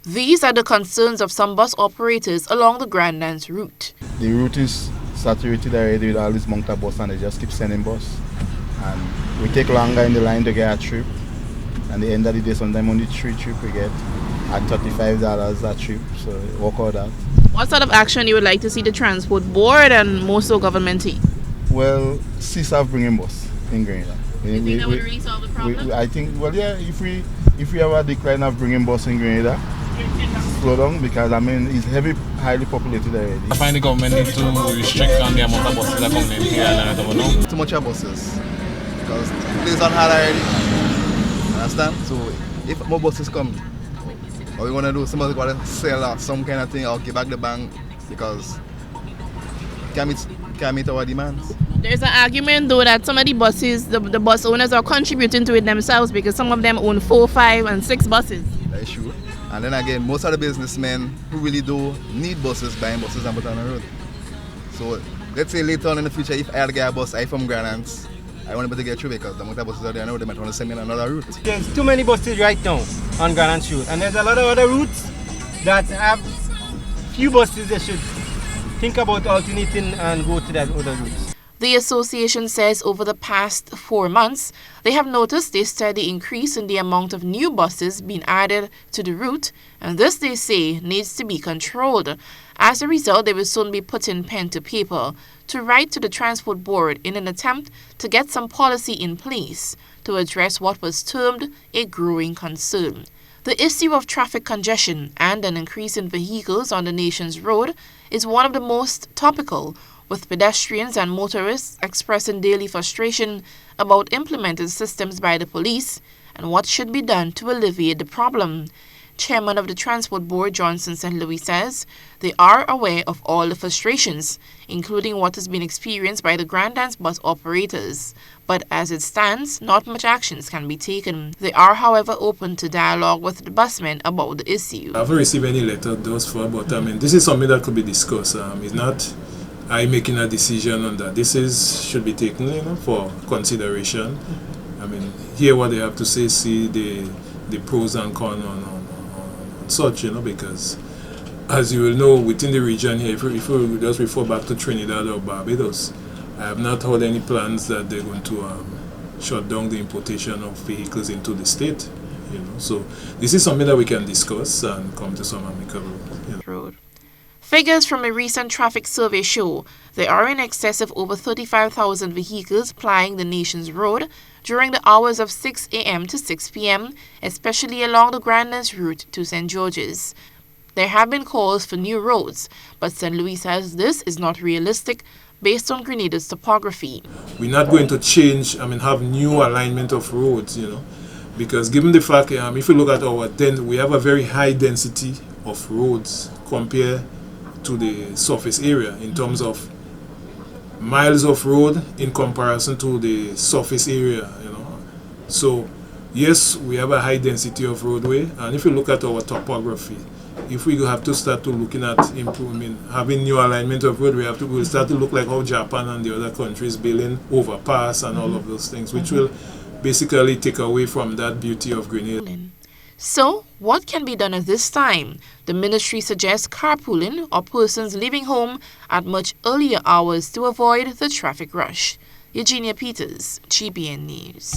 These are the concerns of some bus operators along the Grand Anse route. The route is saturated already with all these mountain bus and they just keep sending bus. And we take longer in the line to get a trip. And at the end of the day, sometimes only 3 trips we get at $35 a trip. So work out that. What sort of action you would like to see the Transport Board and more so government take? Well, cease of bringing bus in Grenada. You think that would really solve the problem? I think, well, yeah, if we have a decline of bringing bus in Grenada, slow down, because I mean it's highly populated already. I find the government need to restrict on the amount of buses that come in here, and I don't know. Too much of buses because the place on hard already. Understand? So if more buses come, what we want to do, somebody got to sell some kind of thing or give back the bank because can't meet our demands. There's an argument though that some of the buses, the bus owners are contributing to it themselves because some of them own 4, 5 and 6 buses. That is true. And then again, most of the businessmen who really do need buses, buying buses and put on the road. So let's say later on in the future, if I had to get a bus, I from Grand Anse, I want to be able to get through because the amount of buses are there now, they might want to send me on another route. There's too many buses right now on Grand Anse route, and there's a lot of other routes that have few buses. They should think about alternating and go to that other routes. The association says over the past 4 months, they have noticed a steady increase in the amount of new buses being added to the route, and this, they say, needs to be controlled. As a result, they will soon be putting pen to paper to write to the Transport Board in an attempt to get some policy in place to address what was termed a growing concern. The issue of traffic congestion and an increase in vehicles on the nation's road is one of the most topical, with pedestrians and motorists expressing daily frustration about implemented systems by the police and what should be done to alleviate the problem. Chairman of the Transport Board, Johnson St. Louis, says they are aware of all the frustrations, including what has been experienced by the Grand Anse bus operators. But as it stands, not much actions can be taken. They are, however, open to dialogue with the busmen about the issue. I haven't received any letter thus far, but I mean, this is something that could be discussed. It's not I making a decision on that. This should be taken, for consideration. I mean, hear what they have to say, see the pros and cons on such, because as you will know, within the region here, if we just refer back to Trinidad or Barbados, I have not heard any plans that they're going to shut down the importation of vehicles into the state. So this is something that we can discuss and come to some amicable road. Figures from a recent traffic survey show there are in excess of over 35,000 vehicles plying the nation's road during the hours of 6 a.m. to 6 p.m., especially along the Grand Anse route to St. George's. There have been calls for new roads, but St. Louis says this is not realistic based on Grenada's topography. We're not going to change, have new alignment of roads, because given the fact, if you look at we have a very high density of roads compared to the surface area in terms of miles of road in comparison to the surface area, So yes, we have a high density of roadway, and if you look at our topography, if we have to start to looking at improvement, having new alignment of road, we'll start to look like how Japan and the other countries building overpass and all of those things, which will basically take away from that beauty of Grenada. So, what can be done at this time? The ministry suggests carpooling or persons leaving home at much earlier hours to avoid the traffic rush. Eugenia Peters, GBN News.